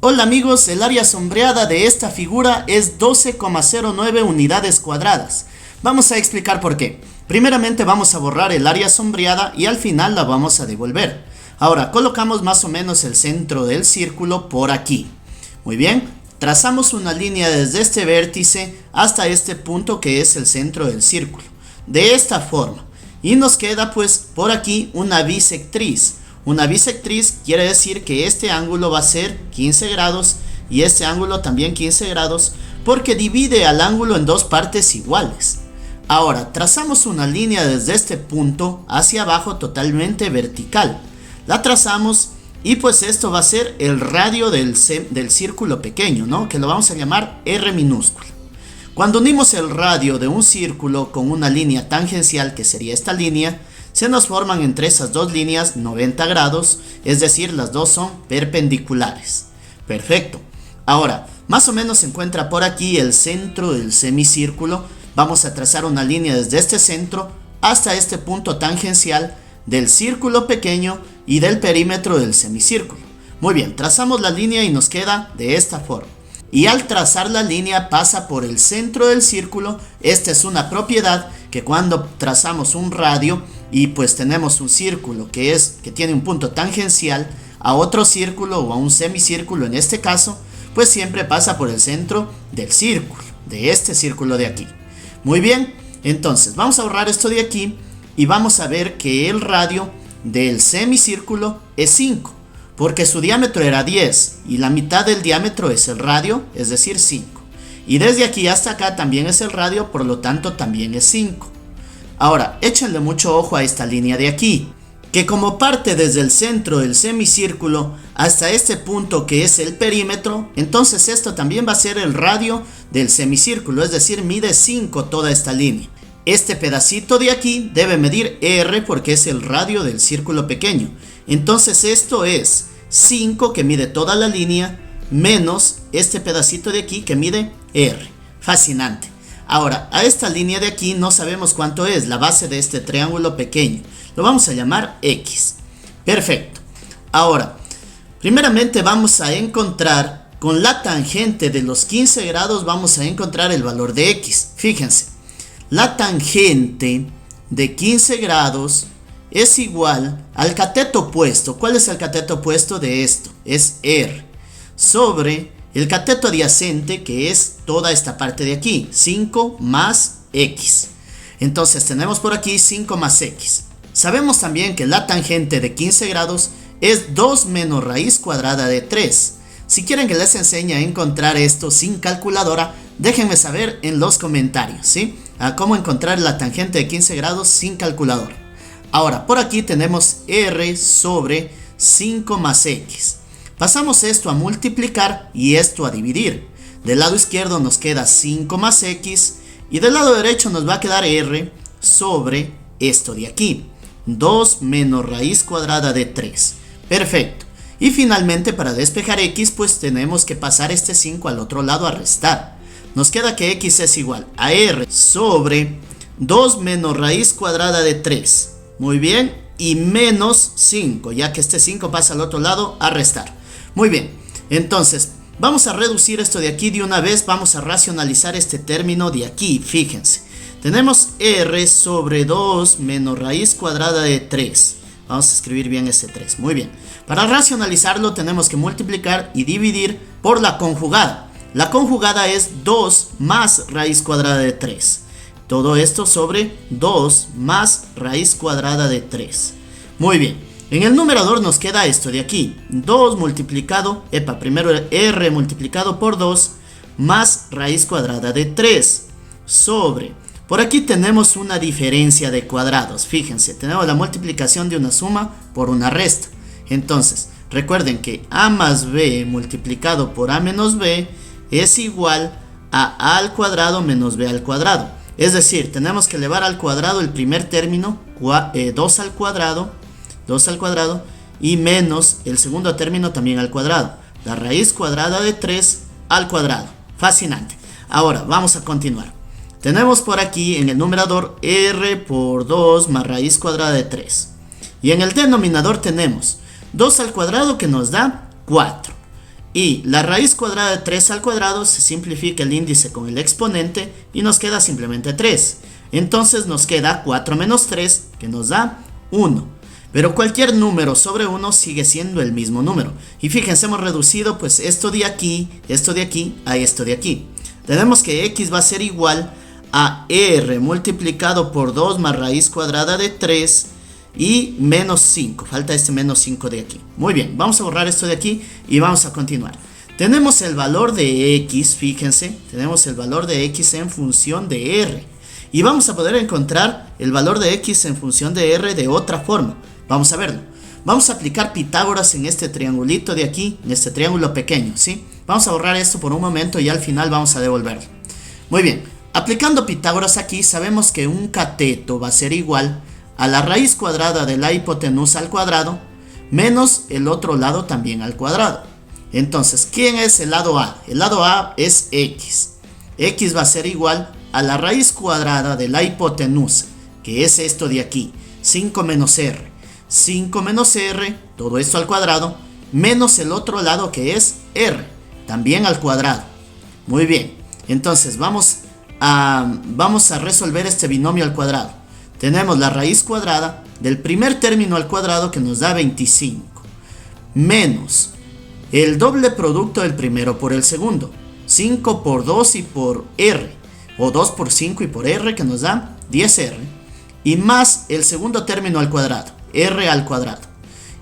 Hola amigos, el área sombreada de esta figura es 12,09 unidades cuadradas. Vamos a explicar por qué. Primeramente vamos a borrar el área sombreada y al final la vamos a devolver. Ahora colocamos más o menos el centro del círculo por aquí. Muy bien, trazamos una línea desde este vértice hasta este punto que es el centro del círculo. De esta forma. Y nos queda pues por aquí una bisectriz. Una bisectriz quiere decir que este ángulo va a ser 15 grados y este ángulo también 15 grados porque divide al ángulo en dos partes iguales. Ahora trazamos una línea desde este punto hacia abajo totalmente vertical. La trazamos y pues esto va a ser el radio del círculo pequeño, ¿no? Que lo vamos a llamar R minúscula. Cuando unimos el radio de un círculo con una línea tangencial, que sería esta línea, se nos forman entre esas dos líneas 90 grados, es decir, las dos son perpendiculares. Perfecto. Ahora, más o menos se encuentra por aquí el centro del semicírculo. Vamos a trazar una línea desde este centro hasta este punto tangencial del círculo pequeño y del perímetro del semicírculo. Muy bien, trazamos la línea y nos queda de esta forma. Y al trazar la línea pasa por el centro del círculo. Esta es una propiedad que cuando trazamos un radio y pues tenemos un círculo que tiene un punto tangencial a otro círculo o a un semicírculo en este caso, pues siempre pasa por el centro del círculo, de este círculo de aquí. Muy bien, entonces vamos a borrar esto de aquí y vamos a ver que el radio del semicírculo es 5. Porque su diámetro era 10 y la mitad del diámetro es el radio, es decir 5. Y desde aquí hasta acá también es el radio, por lo tanto también es 5. Ahora, échenle mucho ojo a esta línea de aquí, que como parte desde el centro del semicírculo hasta este punto que es el perímetro, entonces esto también va a ser el radio del semicírculo, es decir, mide 5 toda esta línea. Este pedacito de aquí debe medir R porque es el radio del círculo pequeño. Entonces esto es 5 que mide toda la línea menos este pedacito de aquí que mide R. Fascinante. Ahora, a esta línea de aquí no sabemos cuánto es la base de este triángulo pequeño. Lo vamos a llamar X. Perfecto. Ahora, primeramente vamos a encontrar con la tangente de los 15 grados, vamos a encontrar el valor de X. Fíjense, la tangente de 15 grados es igual al cateto opuesto. ¿Cuál es el cateto opuesto de esto? Es R sobre el cateto adyacente, que es toda esta parte de aquí, 5 más X. Entonces tenemos por aquí 5 más X. Sabemos también que la tangente de 15 grados es 2 menos raíz cuadrada de 3. Si quieren que les enseñe a encontrar esto sin calculadora, déjenme saber en los comentarios, ¿sí? A cómo encontrar la tangente de 15 grados sin calculadora. Ahora, por aquí tenemos R sobre 5 más X. Pasamos esto a multiplicar y esto a dividir. Del lado izquierdo nos queda 5 más X y del lado derecho nos va a quedar R sobre esto de aquí. 2 menos raíz cuadrada de 3. Perfecto. Y finalmente para despejar X pues tenemos que pasar este 5 al otro lado a restar. Nos queda que X es igual a R sobre 2 menos raíz cuadrada de 3. Muy bien, y menos 5, ya que este 5 pasa al otro lado a restar. Muy bien, entonces vamos a reducir esto de aquí de una vez, vamos a racionalizar este término de aquí, fíjense. Tenemos R sobre 2 menos raíz cuadrada de 3. Vamos a escribir bien ese 3, muy bien. Para racionalizarlo tenemos que multiplicar y dividir por la conjugada. La conjugada es 2 más raíz cuadrada de 3. Todo esto sobre 2 más raíz cuadrada de 3. Muy bien. En el numerador nos queda esto de aquí. 2 multiplicado, primero R multiplicado por 2 más raíz cuadrada de 3 sobre. Por aquí tenemos una diferencia de cuadrados. Fíjense, tenemos la multiplicación de una suma por una resta. Entonces, recuerden que A más B multiplicado por A menos B es igual a al cuadrado menos B al cuadrado. Es decir, tenemos que elevar al cuadrado el primer término, 2 al cuadrado, y menos el segundo término también al cuadrado. La raíz cuadrada de 3 al cuadrado. Fascinante. Ahora, vamos a continuar. Tenemos por aquí en el numerador R por 2 más raíz cuadrada de 3. Y en el denominador tenemos 2 al cuadrado que nos da 4. Y la raíz cuadrada de 3 al cuadrado se simplifica el índice con el exponente y nos queda simplemente 3. Entonces nos queda 4 menos 3, que nos da 1. Pero cualquier número sobre 1 sigue siendo el mismo número. Y fíjense, hemos reducido pues esto de aquí a esto de aquí. Tenemos que x va a ser igual a r multiplicado por 2 más raíz cuadrada de 3 y menos 5. Falta este menos 5 de aquí. Muy bien, vamos a borrar esto de aquí y vamos a continuar. Tenemos el valor de x, fíjense, tenemos el valor de x en función de r. Y vamos a poder encontrar el valor de x en función de r de otra forma. Vamos a verlo. Vamos a aplicar Pitágoras en este triangulito de aquí, en este triángulo pequeño, ¿sí? Vamos a borrar esto por un momento y al final vamos a devolverlo. Muy bien, aplicando Pitágoras aquí, sabemos que un cateto va a ser igual a la raíz cuadrada de la hipotenusa al cuadrado, menos el otro lado también al cuadrado. Entonces, ¿quién es el lado A? El lado A es x. X va a ser igual a la raíz cuadrada de la hipotenusa, que es esto de aquí, 5 menos r. 5 menos r, todo esto al cuadrado, menos el otro lado que es r, también al cuadrado. Muy bien, entonces vamos a resolver este binomio al cuadrado. Tenemos la raíz cuadrada del primer término al cuadrado, que nos da 25, menos el doble producto del primero por el segundo, 5 por 2 y por r, o 2 por 5 y por r, que nos da 10r, y más el segundo término al cuadrado, r al cuadrado.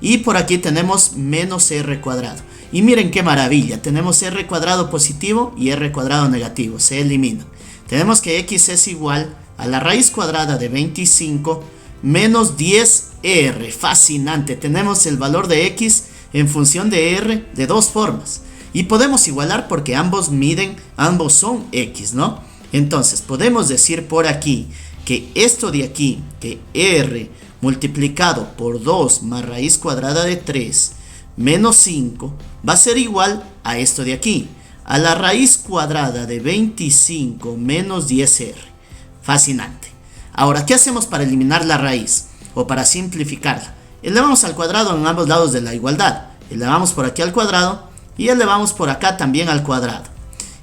Y por aquí tenemos menos r cuadrado. Y miren qué maravilla, tenemos r cuadrado positivo y r cuadrado negativo, se elimina. Tenemos que x es igual a la raíz cuadrada de 25 menos 10r. Fascinante, tenemos el valor de x en función de r de dos formas. Y podemos igualar porque ambos son x, ¿no? Entonces podemos decir por aquí que esto de aquí, que r multiplicado por 2 más raíz cuadrada de 3 menos 5, va a ser igual a esto de aquí, a la raíz cuadrada de 25 menos 10r. Fascinante. Ahora, ¿qué hacemos para eliminar la raíz? O para simplificarla. Elevamos al cuadrado en ambos lados de la igualdad. Elevamos por aquí al cuadrado y elevamos por acá también al cuadrado.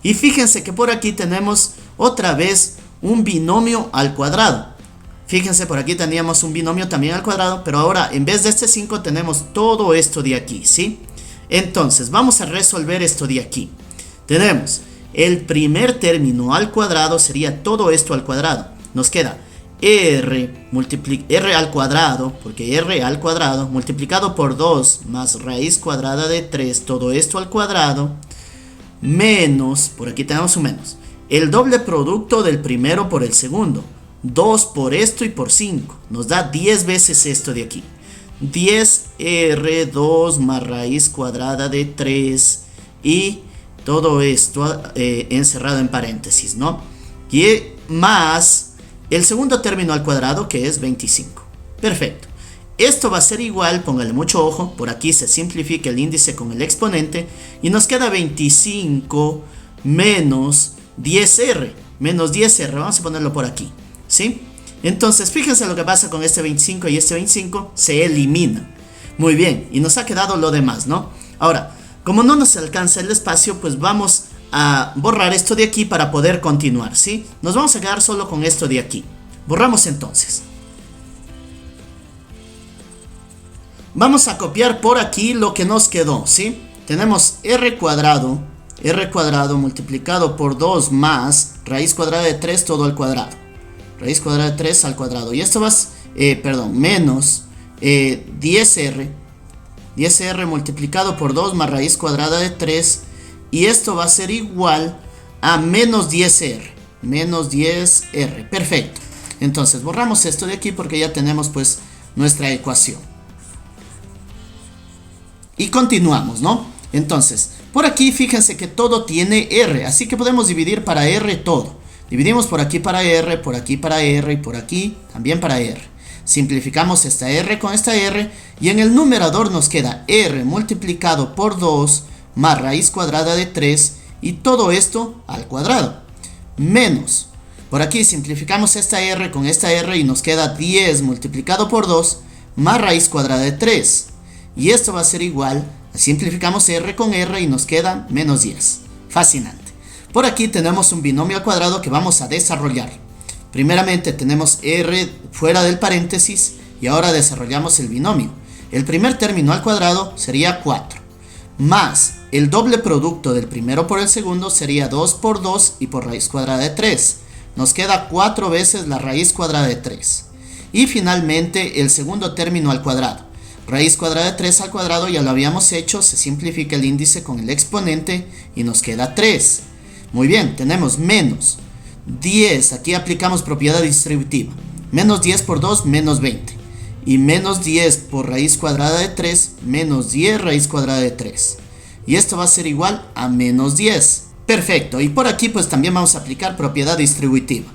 Y fíjense que por aquí tenemos otra vez un binomio al cuadrado. Fíjense, por aquí teníamos un binomio también al cuadrado, pero ahora en vez de este 5 tenemos todo esto de aquí, ¿sí? Entonces vamos a resolver esto de aquí. Tenemos el primer término al cuadrado, sería todo esto al cuadrado. Nos queda r al cuadrado, porque r al cuadrado multiplicado por 2 más raíz cuadrada de 3, todo esto al cuadrado, menos, por aquí tenemos un menos, el doble producto del primero por el segundo, 2 por esto y por 5, nos da 10 veces esto de aquí. 10r2 más raíz cuadrada de 3 y todo esto encerrado en paréntesis, ¿no? Y más el segundo término al cuadrado, que es 25. Perfecto. Esto va a ser igual, póngale mucho ojo, por aquí se simplifica el índice con el exponente y nos queda 25 menos 10r. Menos 10r, vamos a ponerlo por aquí, ¿sí? Entonces, fíjense lo que pasa con este 25 y este 25, se eliminan. Muy bien, y nos ha quedado lo demás, ¿no? Ahora, como no nos alcanza el espacio, pues vamos a borrar esto de aquí para poder continuar, ¿sí? Nos vamos a quedar solo con esto de aquí. Borramos entonces. Vamos a copiar por aquí lo que nos quedó, ¿sí? Tenemos r cuadrado multiplicado por 2 más raíz cuadrada de 3 todo al cuadrado. Raíz cuadrada de 3 al cuadrado. Y esto va a menos 10r multiplicado por 2 más raíz cuadrada de 3. Y esto va a ser igual a menos 10r. Menos 10r. Perfecto. Entonces borramos esto de aquí porque ya tenemos pues nuestra ecuación. Y continuamos, ¿no? Entonces, por aquí fíjense que todo tiene r. Así que podemos dividir para r todo. Dividimos por aquí para r, por aquí para r y por aquí también para r. Simplificamos esta r con esta r y en el numerador nos queda r multiplicado por 2 más raíz cuadrada de 3 y todo esto al cuadrado. Menos, por aquí simplificamos esta r con esta r y nos queda 10 multiplicado por 2 más raíz cuadrada de 3. Y esto va a ser igual Simplificamos r con r y nos queda menos 10. Fascinante. Por aquí tenemos un binomio al cuadrado que vamos a desarrollar. Primeramente tenemos r fuera del paréntesis y ahora desarrollamos el binomio. El primer término al cuadrado sería 4, más el doble producto del primero por el segundo sería 2 por 2 y por raíz cuadrada de 3. Nos queda 4 veces la raíz cuadrada de 3. Y finalmente el segundo término al cuadrado. Raíz cuadrada de 3 al cuadrado ya lo habíamos hecho, se simplifica el índice con el exponente y nos queda 3. Muy bien, tenemos menos 10, aquí aplicamos propiedad distributiva. Menos 10 por 2, menos 20. Y menos 10 por raíz cuadrada de 3, menos 10 raíz cuadrada de 3. Y esto va a ser igual a menos 10. Perfecto, y por aquí pues también vamos a aplicar propiedad distributiva.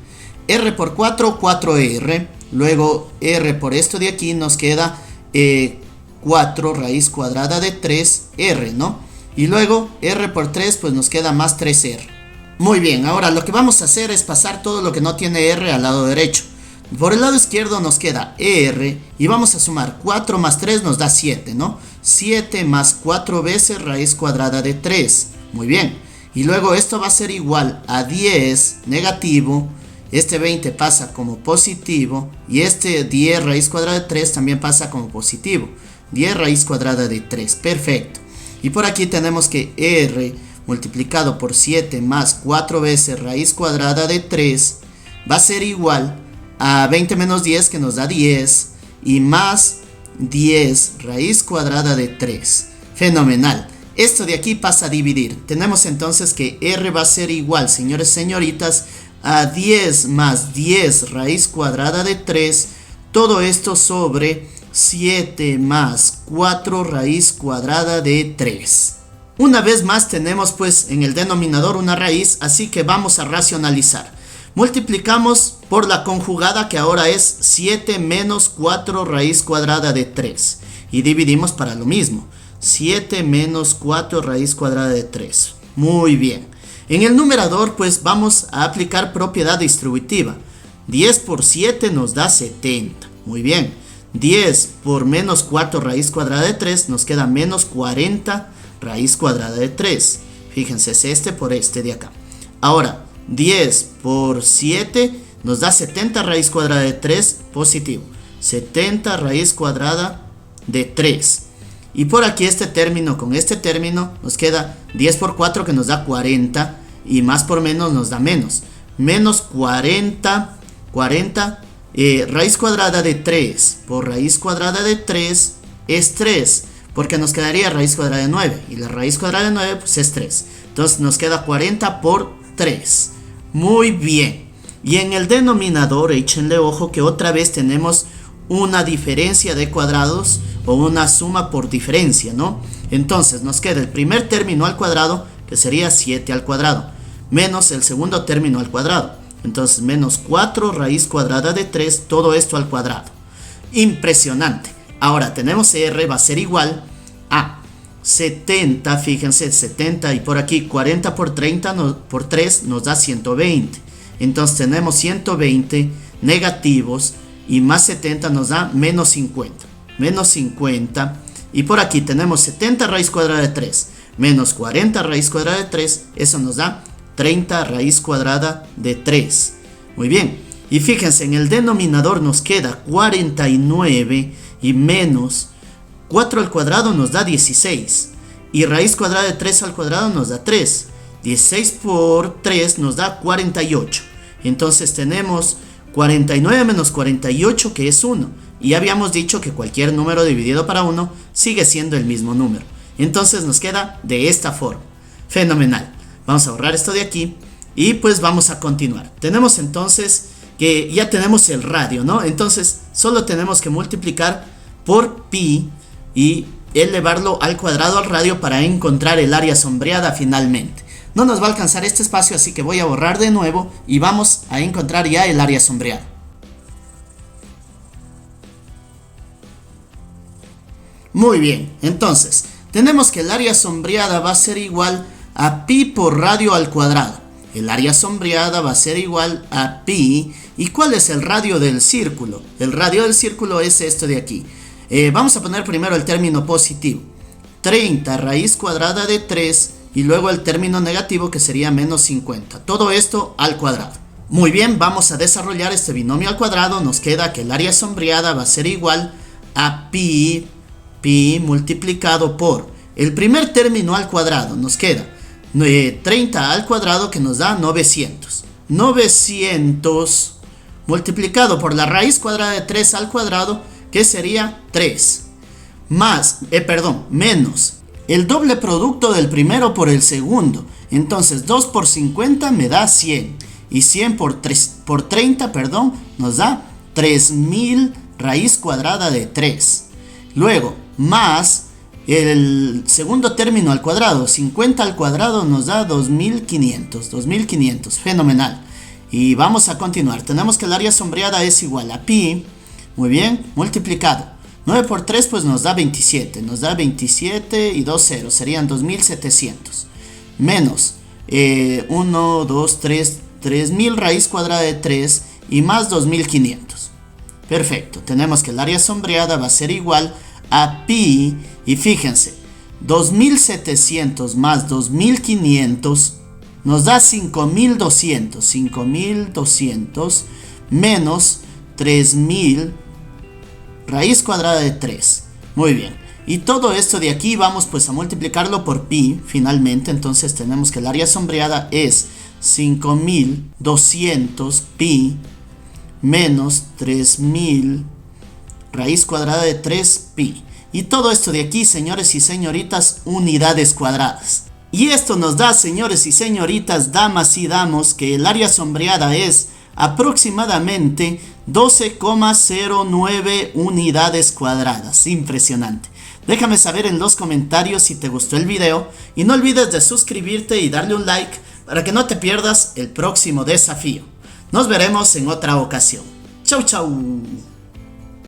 R por 4, 4R. Luego R por esto de aquí nos queda 4 raíz cuadrada de 3R, ¿no? Y luego R por 3 pues nos queda más 3R. Muy bien, ahora lo que vamos a hacer es pasar todo lo que no tiene R al lado derecho. Por el lado izquierdo nos queda ER y vamos a sumar 4 más 3 nos da 7, ¿no? 7 más 4 veces raíz cuadrada de 3. Muy bien. Y luego esto va a ser igual a 10 negativo. Este 20 pasa como positivo y este 10 raíz cuadrada de 3 también pasa como positivo. 10 raíz cuadrada de 3. Perfecto. Y por aquí tenemos que R multiplicado por 7 más 4 veces raíz cuadrada de 3 va a ser igual a 20 menos 10 que nos da 10 y más 10 raíz cuadrada de 3. Fenomenal. Esto de aquí pasa a dividir. Tenemos entonces que R va a ser igual, señores y señoritas, a 10 más 10 raíz cuadrada de 3. Todo esto sobre 7 más 4 raíz cuadrada de 3. Una vez más tenemos pues en el denominador una raíz, así que vamos a racionalizar. Multiplicamos por la conjugada que ahora es 7 menos 4 raíz cuadrada de 3. Y dividimos para lo mismo. 7 menos 4 raíz cuadrada de 3. Muy bien. En el numerador pues vamos a aplicar propiedad distributiva. 10 por 7 nos da 70. Muy bien. 10 por menos 4 raíz cuadrada de 3 nos queda menos 40 raíz cuadrada de 3. Fíjense, es este por este de acá. Ahora, 10 por 7 nos da 70 raíz cuadrada de 3 positivo. 70 raíz cuadrada de 3. Y por aquí este término con este término nos queda 10 por 4 que nos da 40 y más por menos nos da menos. Menos 40 raíz cuadrada de 3 por raíz cuadrada de 3 es 3. Porque nos quedaría raíz cuadrada de 9 y la raíz cuadrada de 9 pues es 3. Entonces nos queda 40 por 3. Muy bien. Y en el denominador, échenle ojo que otra vez tenemos una diferencia de cuadrados o una suma por diferencia, ¿no? Entonces nos queda el primer término al cuadrado, que sería 7 al cuadrado, menos el segundo término al cuadrado. Entonces menos 4 raíz cuadrada de 3, todo esto al cuadrado. Impresionante. Ahora tenemos R va a ser igual a 70, fíjense, 70 y por aquí 40 por 30 por 3 nos da 120. Entonces tenemos 120 negativos y más 70 nos da menos 50. Menos 50 y por aquí tenemos 70 raíz cuadrada de 3 menos 40 raíz cuadrada de 3, eso nos da 30 raíz cuadrada de 3. Muy bien, y fíjense, en el denominador nos queda 49 y menos 4 al cuadrado nos da 16 y raíz cuadrada de 3 al cuadrado nos da 3. 16 por 3 nos da 48. Entonces tenemos 49 menos 48 que es 1. Y habíamos dicho que cualquier número dividido para 1 sigue siendo el mismo número. Entonces nos queda de esta forma. Fenomenal. Vamos a borrar esto de aquí y pues vamos a continuar. Tenemos entonces que ya tenemos el radio, ¿no? Entonces solo tenemos que multiplicar por pi y elevarlo al cuadrado al radio para encontrar el área sombreada finalmente. No nos va a alcanzar este espacio, así que voy a borrar de nuevo y vamos a encontrar ya el área sombreada. Muy bien, entonces tenemos que el área sombreada va a ser igual a pi por radio al cuadrado. El área sombreada va a ser igual a pi. ¿Y cuál es el radio del círculo? El radio del círculo es esto de aquí. Vamos a poner primero el término positivo. 30 raíz cuadrada de 3 y luego el término negativo que sería menos 50. Todo esto al cuadrado. Muy bien, vamos a desarrollar este binomio al cuadrado. Nos queda que el área sombreada va a ser igual a pi multiplicado por el primer término al cuadrado. Nos queda 30 al cuadrado que nos da 900. 900 multiplicado por la raíz cuadrada de 3 al cuadrado, que sería 3. Menos el doble producto del primero por el segundo. Entonces 2 por 50 me da 100. Y 100 por 30, nos da 3000 raíz cuadrada de 3. Luego, más el segundo término al cuadrado, 50 al cuadrado nos da 2500. Fenomenal. Y vamos a continuar. Tenemos que el área sombreada es igual a pi, muy bien, multiplicado. 9 por 3 pues nos da 27. Nos da 27 y 2 ceros, serían 2700. Menos 1, 2, 3, 3000 raíz cuadrada de 3 y más 2500. Perfecto, tenemos que el área sombreada va a ser igual a pi, y fíjense, 2700 más 2500 nos da 5200 menos 3000 raíz cuadrada de 3. Muy bien, y todo esto de aquí vamos pues a multiplicarlo por pi finalmente. Entonces tenemos que el área sombreada es 5200 pi menos 3000 raíz cuadrada de 3 pi. Y todo esto de aquí, señores y señoritas, unidades cuadradas. Y esto nos da, señores y señoritas, damas y damos, que el área sombreada es aproximadamente 12,09 unidades cuadradas. Impresionante. Déjame saber en los comentarios si te gustó el video y no olvides de suscribirte y darle un like para que no te pierdas el próximo desafío. Nos veremos en otra ocasión. Chau, chau.